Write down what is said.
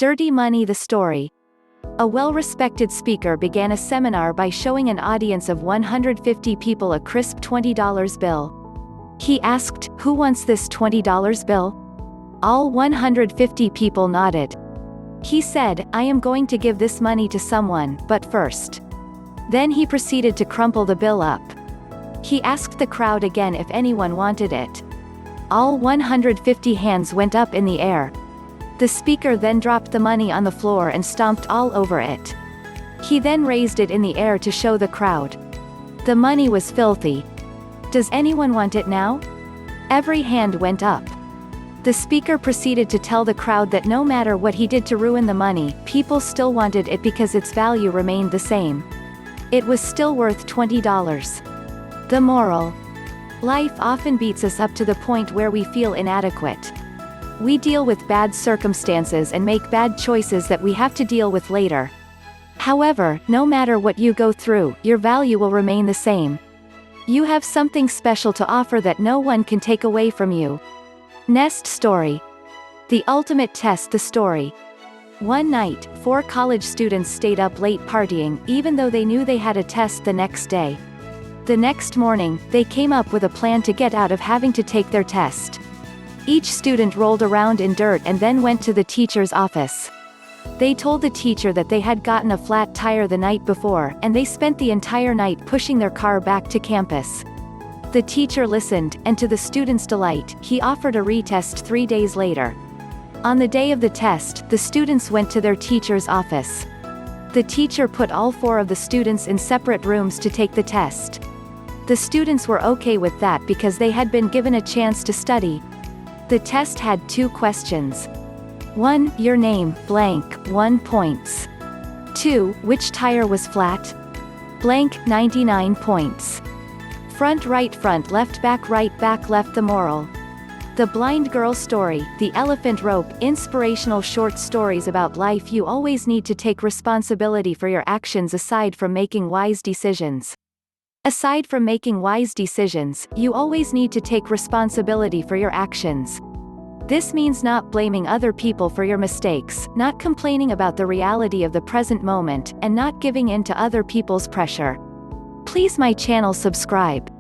Dirty Money: The Story. A well-respected speaker began a seminar by showing an audience of 150 people a crisp $20 bill. He asked, "Who wants this $20 bill?" All 150 people nodded. He said, "I am going to give this money to someone, but first." Then he proceeded to crumple the bill up. He asked the crowd again if anyone wanted it. All 150 hands went up in the air. The speaker then dropped the money on the floor and stomped all over it. He then raised it in the air to show the crowd. The money was filthy. Does anyone want it now? Every hand went up. The speaker proceeded to tell the crowd that no matter what he did to ruin the money, people still wanted it because its value remained the same. It was still worth $20. The moral: life often beats us up to the point where we feel inadequate. We deal with bad circumstances and make bad choices that we have to deal with later. However, no matter what you go through, your value will remain the same. You have something special to offer that no one can take away from you. Nest Story. The Ultimate Test: The Story. One night, 4 college students stayed up late partying, even though they knew they had a test the next day. The next morning, they came up with a plan to get out of having to take their test. Each student rolled around in dirt and then went to the teacher's office. They told the teacher that they had gotten a flat tire the night before, and they spent the entire night pushing their car back to campus. The teacher listened, and to the students' delight, he offered a retest 3 days later. On the day of the test, the students went to their teacher's office. The teacher put all 4 of the students in separate rooms to take the test. The students were okay with that because they had been given a chance to study. The test had 2 questions. 1. Your name, blank, 1 points. 2. Which tire was flat? Blank, 99 points. Front right, front left, back right, back left. The moral: The Blind Girl Story, The Elephant Rope. Inspirational short stories about life. You always need to take responsibility for your actions aside from making wise decisions. Aside from making wise decisions, you always need to take responsibility for your actions. This means not blaming other people for your mistakes, not complaining about the reality of the present moment, and not giving in to other people's pressure. Please my channel subscribe.